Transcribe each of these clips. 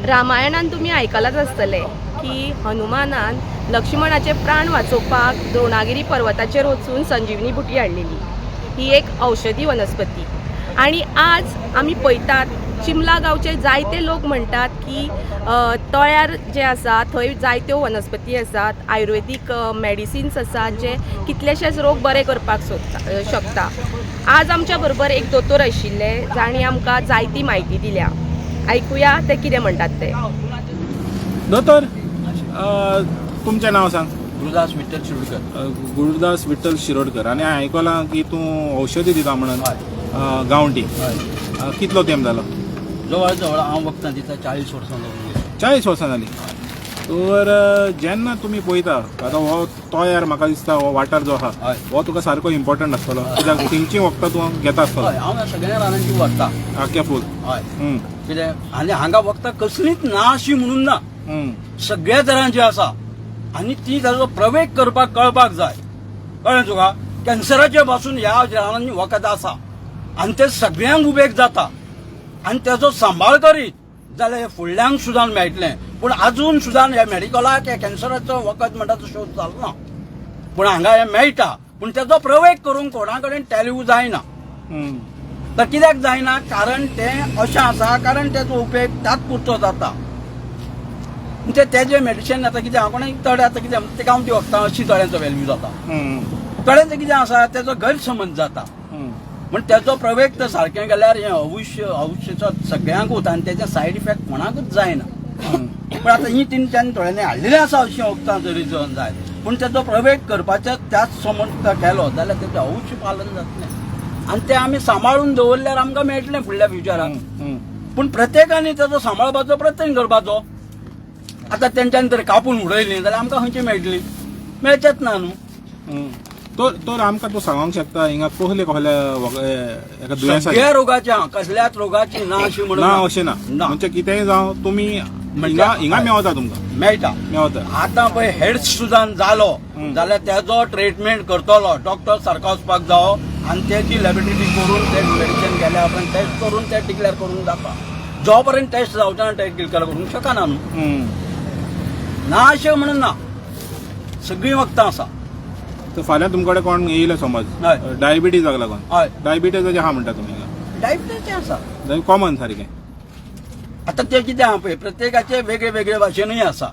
रामायणान तुम्ही आयकलाच आसतले की हनुमानान लक्ष्मणाचे प्राण वाचोवपाक द्रोणागिरी पर्वताचेर वचून संजीवनी बुटी हाडलेली. ही एक औषधी वनस्पती आणि आज आमी पळयतात चिमला गांवचे जायते लोक म्हणटात की तळ्यार जे आसा थंय जायत्यो वनस्पती आसात, आयुर्वेदीक मेडिसिन्स आसात जे कितलेशेच रोग बरे करपाक शकता. आज आमच्या बरोबर एक दोतोर आशिल्ले जाणी आमकां जायती म्हायती दिल्या. ऐकुया ते कितें म्हणटात ते. दोतोर, तुमचें नांव सांग. गुरुदास विठ्ठल शिरोडकर. गुरुदास विठ्ठल शिरोडकर. आणि हांवें आयकलां की तूं औषधी दिता म्हणून गांवठी. कितलो तेंप जालो? जवळ जवळ हांव वखदां दिता 40 वर्सां जाली. 40 वर्सां जाली. तर जेन्ना तुमी पळयता आतां हो तळ्यार म्हाका दिसता हो वाठार जो आहा हो तुका सारको इम्पॉर्टंट आसतलो, कित्याक थिंगची वखदां तूं घेता आसतलो. हय, हांव सगळ्या रानांची व्हरता आख्या फूल. हय, कित्याक आनी हांगा वखदां कसलीच ना अशी म्हणून ना, सगळ्या तरांची आसा. आनी ती ताजो प्रवेग करपाक कळपाक जाय. कळ्ळें तुका? कॅन्सराचे पासून ह्या रानांनी वखद आसा आनी ते सगळ्यांक उपेग जाता आनी तेजो सांबाळ करीत जाल्यार फुडल्यांक सुद्दां मेळटलें. पूण आजून सुद्दां ह्या मेडिकलाक ह्या कॅन्सराचो वखद म्हणटा तो शोध जालो ना. पूण हांगा हें मेळटा, पूण तेजो प्रवेग करूंक कोणा कडेन टॅल्यू जायना. तर कित्याक जायना? कारण तें अशें आसा, कारण तेजो उपेग तात्पुरतो जाता. तेजें मेडिसीन आतां कितें हांव कोणाक तळे आतां कितें ते गांवठी वखदां अशी तळ्यांचो व्हॅल्यू जाता. तळ्यांचें कितें आसा तेजो गैरसमज जाता. म्हण तेजो प्रवेग तर सारकें गेल्यार हें अवश्य सगळ्यांक वता आनी तेजे सायड इफेक्ट कोणाकूच जायना. पण आतां ही तेंच्यांनी थोड्यांनी हाडलेलें आसा अशीं वखदां जरी जण जाय, पूण तेजो प्रवेग करपाचो त्याच समज केलो जाल्यार तेजें अवश्य पालन जातलें आनी तें आमी सांबाळून दवरल्यार आमकां मेळटलें फुडल्या फ्युचराक. पूण प्रत्येकानी तेजो सांबाळपाचो प्रयत्न करपाचो. आतां तेंच्यांनी तर कापून उडयलीं जाल्यार आमकां खंयची मेळटली? मेळचेच ना न्हू. तर आमकां तूं सांगूंक शकता हिंगा कसले कसले दुयेंसां? सगळ्या रोगाच्या, कसल्याच रोगाची ना अशी म्हणून ना अशें ना. म्हणजे कितेंय जावं तुमी हिंगा मेवता तुमकां मेळटा. आतां पळय हेड्स सुद्दां जालो जाल्यार तेजो ट्रिटमेंट करतलो डॉक्टर सारको वचपाक जावो आनी तेची लॅबोरेटरी करून ते मेडिसीन गेल्या उपरांत टेस्ट करून ते डिक्लेअर करूंक जाता. जो पर्यंत टेस्ट जावचे टेस्ट डिक्लेअर करूंक शकना न्हू. ना अशें म्हणून ना, सगळीं वखदां आसा. तर फाल्यां तुमचे कडेन कोण येयलो समज डायबिटीजाक लागून, डायबिटीजाचें आहा म्हणटा तुमी डायबिटीजचें आसा कॉमन सारकें. आतां ते कितें आहा पळय प्रत्येकाचे वेगळे वेगळे भाशेनूय आसा.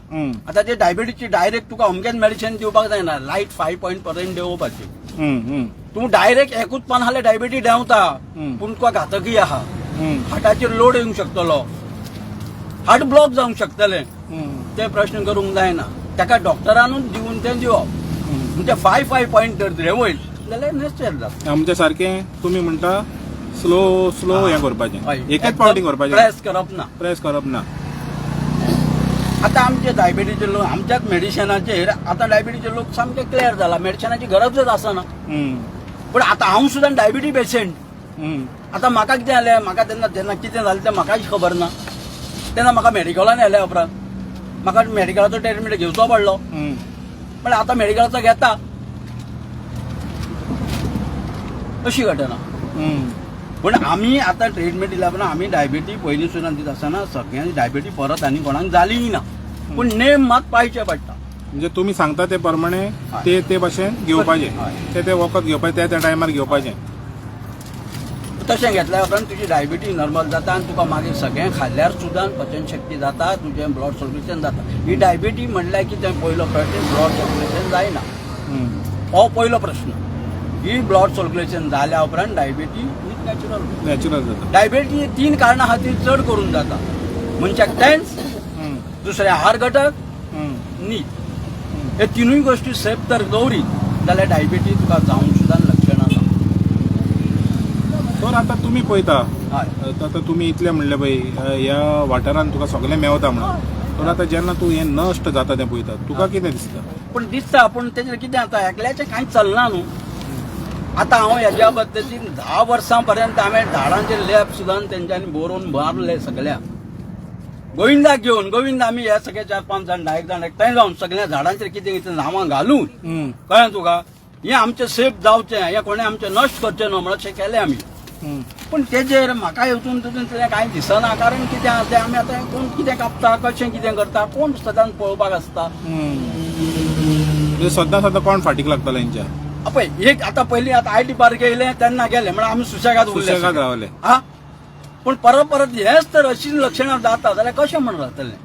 आतां ते डायबिटीजची डायरेक्ट तुका अमकेच मेडिसीन दिवपाक जायना. लायट 5 पॉयंट पर्यंत देवपाची. तूं डायरेक्ट एकूच पान हाले डायबिटीज देंवता पूण तुका घातकय आहा. हार्टाचेर लोड येवंक शकतलो, हार्ट ब्लॉक जावंक शकतलें. ते प्रश्न करूंक जायना. ताका डॉक्टरानूच दिवन तें दिवप. म्हणजे 5 पॉयंट जर देंवयत जाल्यार नेस्टेर जाता. आमच्या सारकें तुमी म्हणटा स्लो हें करपाचें, एकच पावटी करपाचें, प्रेस करप ना. आतां आमचे डायबिटीजचे लोक आमच्याच मेडिसिनाचेर आतां डायबिटीजचे लोक सामके क्लियर जाला, मेडिसिनाची गरजच आसना. पूण आतां हांव सुद्दां डायबिटीज पेशंट. आतां म्हाका कितें जालें, म्हाका तेन्ना कितें जालें तें म्हाकाच खबर ना. तेन्ना म्हाका मेडिकलान येल्या उपरांत म्हाका मेडिकलाचो ट्रिटमेंट घेवचो पडलो. पण आतां मेडिकलाचो घेता अशी घटना. पण आमी आतां ट्रिटमेंट दिल्या उपरांत आमी डायबिटीज पयलीं सुद्दां दिता आसतना सगळ्यांनी डायबिटीज परत आनी कोणाक जालीय ना. पूण नेम मात पाळचे पडटा. म्हणजे तुमी सांगता ते प्रमाणे ते भाशेन घेवपाचें, ते वखद घेवपाचें, त्या टायमार घेवपाचें. तशें घेतल्या उपरांत तुजी डायबिटीज नॉर्मल जाता आनी तुका मागीर सगळें खाल्ल्यार सुद्दां पचनशक्ती जाता, तुजें ब्लड सर्क्युलेशन जाता. ही डायबिटीज म्हणल्यार कितें पयलो प्रश्न ब्लड सर्क्युलेशन जायना हो पयलो प्रश्न. ही ब्लड सर्क्युलेशन जाल्या उपरांत डायबिटीज नॅचरल जाता. डायबिटीज 3 कारणां खातीर चड करून जाता. मनशाक टेन्स, दुसरे आहार घटक, न्हीद. हे तिनूय गोश्टी सेफ तर दवरी जाल्यार डायबिटीज तुका जावंक सुद्दां लक्षणां ना. तर आतां तुमी पळयता आतां तुमी इतलें म्हणलें पळय ह्या वाठारांत तुका सगळें मेवता म्हणून. तर आतां जेन्ना तूं हें नश्ट जाता तें पळयता तुका कितें दिसता? पूण दिसता, पूण तेजेर कितें जाता एकल्याचें कांयच चलना न्हू. आतां हांव हेज्या पद्दतीन 10 वर्सां पर्यंत हांवें झाडांचे लेप सुद्दां तेंच्यांनी बरोवन मारले सगळ्या. गोविंदाक घेवन गोविंद आमी हे सगळे 4-5 जाण 10 जाण एकठांय जावन सगळ्या झाडांचेर कितें कितें नांवां घालून कळ्ळें तुका हें आमचें सेफ जावचें, हें कोणें आमचें नश्ट करचें न्हू म्हणून अशें केलें आमी. पूण तेजेर म्हाका हेतून तितून तें कांय दिसना. कारण कितें आसा तें आमी आतां कोण कितें कापता, कशें कितें करता, कोण सदांच पळोवपाक आसता. सद्दां सद्दां कोण फाटीक लागतलो हेंच्या? पळय एक आतां पयलीं आतां आयटी पार्क येयलें तेन्ना गेले म्हण आमी सुशेगाद सुशेगाद रावले. हा पूण परत परत हेच तर अशीच लक्षणां जाता जाल्यार कशें म्हण जातलें?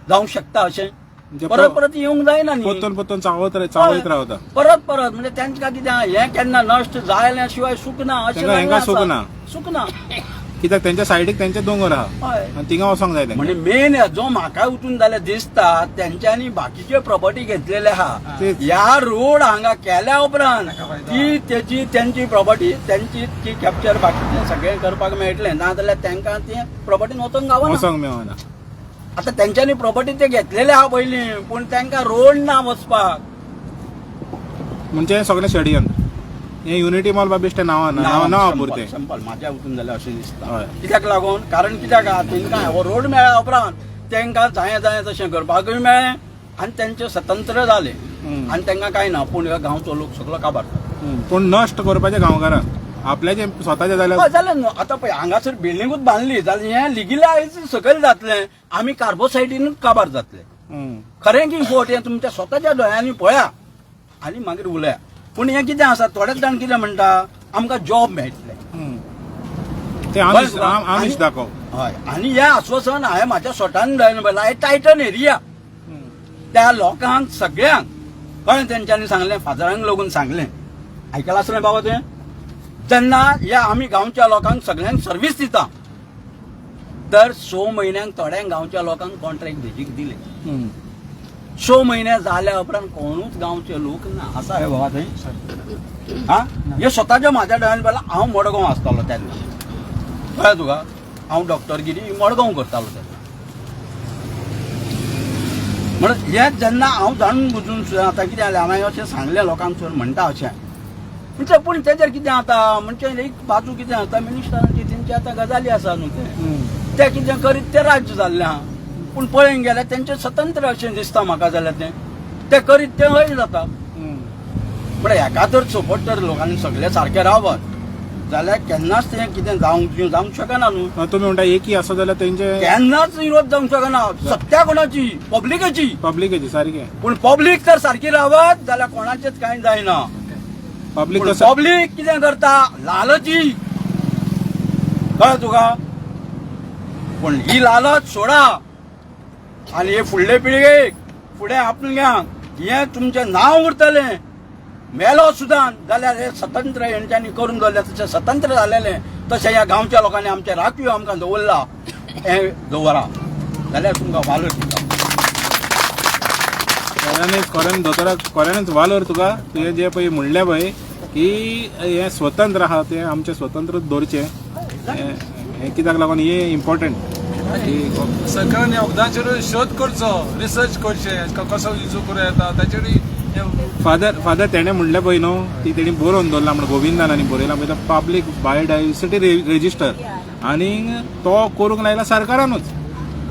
जावंक शकता अशें? परत परत येवंक जायना न्ही. पोत्तून पोत्तून चावत रावता परत परत म्हणजे तेंकां कितें हें केन्ना नश्ट जायल्या शिवाय सुकना अशें हेंकां सुकना. सुकना कित्याक तेंच्या सायडीक तेंचे दोंगर आहा हय. आनी थिंगा वचोंक जाय म्हणजे मेन जो म्हाका उठून जाल्यार दिसता तेंच्यांनी बाकीच्यो प्रॉपर्टी घेतलेले आहा. तेच. ह्या रोड हांगा केल्या उपरांत ती तेंची प्रॉपर्टी तेंची ती कॅप्चर बाकीचें सगळें करपाक मेळटलें. नाजाल्यार तेंकां ती प्रॉपर्टीन वचोंक गावना. वचोंक मेळना. आतां तेंच्यांनी प्रॉपर्टी ते घेतलेले आहा पयलीं पूण तेंकां रोड ना वचपाक. म्हणजे सगळें शेडयन हे युनिटी मॉल बाबेश्टे नांव पुरते. सिंपल म्हाज्या उठून जाल्यार अशें दिसता. हय. कित्याक लागून? कारण कित्याक तेंकां हो रोड मेळ्ळ्या उपरांत तेंकां जाय जाय तशें करपाकूय मेळ्ळें आनी तेंचे स्वतंत्र जाले आनी तेंकां कांय ना. पूण ह्या गांवचो लोक सगळो काबार जाता. पूण नश्ट करपाचे गांवकारांक आपल्याचे स्वताचे जाल्यार जाल्यार न्हू. आतां पळय हांगासर बिल्डिंगूच बांदली जाल्यार हें लिगलायज सकयल जातलें. आमी कार्बोसायडीनूच काबार जातले. खरें की फोट हें तुमच्या स्वताच्या दोळ्यांनी पळया आनी मागीर उलया. पूण हें कितें आसा थोडेच जाण कितें म्हणटा आमकां जॉब मेळटले. ते आमीश दाखव. हय आनी हें आश्वासन हांवें म्हाज्या स्वतान पळयलां. हे टायटन एरिया त्या लोकांक सगळ्यांक कळ्ळें. तेंच्यांनी सांगलें फादरांक लागून सांगलें आयकलां आसलें बाबा तुवें. जेन्ना हे आमी गांवच्या लोकांक सगळ्यांक सर्वीस दिता तर 6 म्हयन्यांक थोड्यांक गांवच्या लोकांक कॉन्ट्रॅक्ट बेजीक दिले. 6 म्हयने जाल्या उपरांत कोणूच गांवचे लोक ना. आसा हे बाबा थंय. हा हे स्वताच्या म्हाज्या दोळ्यान पळयलां. हांव मडगांव आसतालो तेन्ना कळ्ळें तुका. हांव डॉक्टरगिरी मडगांव करतालो तेन्ना. म्हणून हे जेन्ना हांव जाणून बुजून सुद्दां आतां कितें जालें हांवें अशें सांगलें लोकांक म्हणटा अशें म्हणजे पूण तेजेर कितें जाता म्हणजे एक बाजू कितें जाता मिनिस्टरांची तेंची आतां गजाली आसा न्हू ते कितें करीत ते राज्य जाल्लें आहा. पूण पळोवंक गेल्यार तेंचें स्वतंत्र अशें दिसता म्हाका जाल्यार ते करीत ते हय जाता. म्हणजे हेका तर सपोर्ट तर लोकांनी सगळे सारके रावत जाल्यार केन्नाच तें कितें जावंक शकना न्हू. तुमी म्हणटा एकी आसा जाल्यार तेंचे केन्नाच विरोध जावंक शकना. सत्या कोणाची? पब्लिकेची सारखे. पूण पब्लीक तर सारकी रावत जाल्यार कोणाचेच कांय जायना. पब्लीक कितें करता लालची कळ्ळें तुका. पूण ही लालच सोडा आनी हे फुडले पिळगेक फुडें आपणग्यांक हें तुमचें नांव उरतलें. मेलो सुद्दां जाल्यार हे स्वतंत्र हेंच्यांनी करून दवरलें तशें स्वतंत्र जालेलें तशें ह्या गांवच्या लोकांनी आमचे राखीव आमकां दवरला. हें दवरा जाल्यार तुमकां वालोर दिता. खऱ्यानच वालोर तुका तुवें जे पळय म्हणलें पळय की हें स्वतंत्र आहा तें आमचें स्वतंत्र दवरचें. हें कित्याक लागून हें इम्पॉर्टंट. सरकारान वखदांचेर शोध करचो, रिसर्च करचें कसो यूज करूं येता ताचेर. फादर तेणें म्हणलें पळय न्हू ती तेणी बरोवन दवरला म्हणून गोविंदान आनी बरयला पळय तो पब्लीक बायोडायवर्सिटी रेजिस्टर आनी तो करूंक लायला सरकारानूच.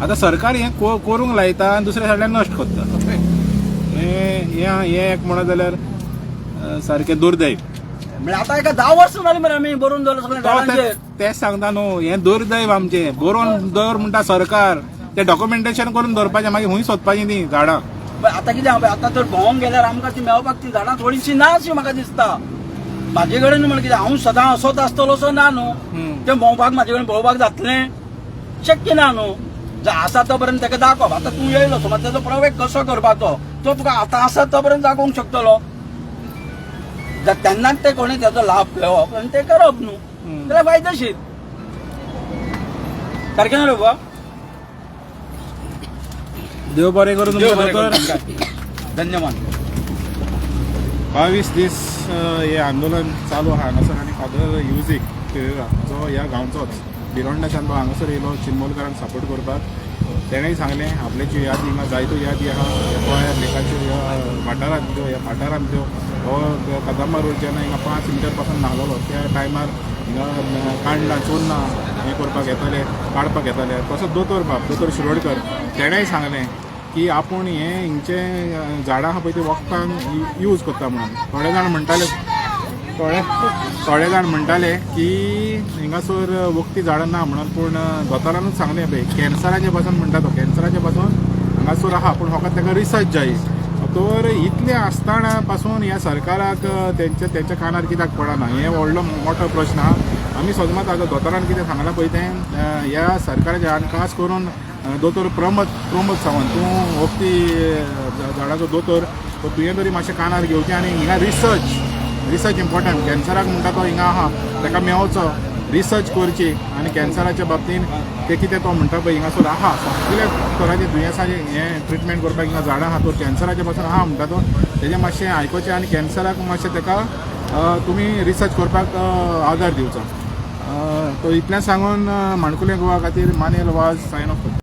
आतां सरकार हें करूंक लायता आनी दुसऱ्या सायडल्यान नश्ट करता. हें एक म्हणत जाल्यार सारकें दुर्दैव. म्हणजे आतां एका 10 वर्सां जालीं मरे आमी बरोवन दवरलें सगळें झाडांचेर. तेच सांगता न्हू हें दुर्दैव आमचें. बरोवन दवर म्हणटा सरकार तें डॉक्युमेंटेशन करून दवरपाचें मागीर खूंय सोदपाचीं तीं झाडां. आतां कितें आतां तर भोंवंक गेल्यार आमकां ती मेळपाक ती झाडां थोडीशीं ना अशी म्हाका दिसता. म्हाजे कडेन म्हण कितें हांव सदां असोच आसतलो असो ना न्हू. तें भोंवपाक म्हाजे कडेन पळोवपाक जातलें शक्य ना न्हू. आसा तो पर्यंत ताका दाखोवप. आतां तूं येयलो समज तेजो प्रवेश कसो करपाचो तो तुका आतां आसा तो पर्यंत दाखोवंक शकतलो. तेन्नाच ते कोणी तेजो लाभ घेवप आनी तें करप न्हू जाल्यार फायदेशीर. सारकें न्हू रे बाबा. देव बरें करून दोतोर. धन्यवाद. 22 दीस हे आंदोलन चालू आहा हांगासर आनी फादर युजीक जो ह्या गांवचोच बिरोंड्याच्यान तो हांगासर येयलो चिनमोलकारांक सपोर्ट करपाक. तेणेंय सांगलें आपल्याच्यो यादी हिंगा जायत्यो यादी आहा गोंया लेखाच्यो ह्या वाठारांतल्यो ह्या वाठारांतल्यो. हो कदंबा रोड जेन्ना हिंगा 5 मिटर पासून न्हालोलो त्या टायमार हिंगा कांडलां चोरनां हें करपाक येताले काडपाक येताले. तसोच दोतोर शिरोडकर तेणेंय सांगलें की आपूण हें हिंगचे झाडां आहा पळय ती वखदांक यूज करता म्हणून. थोडे जाण म्हणटाले थोडे जाण म्हणटाले की हिंगासर वखदी झाडां ना म्हणून, पूण दोतोरानूच सांगलें पळय कॅन्सराचे पासून म्हणटा तो, कॅन्सराचे पासून हांगासर आहा पूण फकत ताका रिसर्च जाय. तर इतले आसतना पासून ह्या सरकाराक तेंच्या कानार कित्याक पडना, हे व्हडलो मोठो प्रश्न आहा. आमी सदमात आतां दोतोरान कितें सांगलां पळय तें, ह्या सरकाराचे आनी खास करून दोतोर प्रमोद सावंत, तूं वखदी झाडाचो दोतोर, तुवें तरी मातशें कानार घेवचें आनी हिंगा रिसर्च इम्पॉर्टंट. कॅन्सराक म्हणटा तो हिंगा आहा, ताका मेळचो, रिसर्च करची आनी कॅन्सराच्या बाबतींत ते कितें तो म्हणटा पळय हिंगासर आहा, सगळे तरांचे दुयेंसाचे हें ट्रिटमेंट करपाक हिंगा झाडां आहा. तो कॅन्सराचे पासून आहा म्हणटा तो, तेजें मातशें आयकोचें आनी कॅन्सराक मातशें ताका तुमी रिसर्च करपाक आदार दिवचो. तो इतलें सांगून माणकुलें गोवा खातीर मानेल वाज सायन ऑफ करता.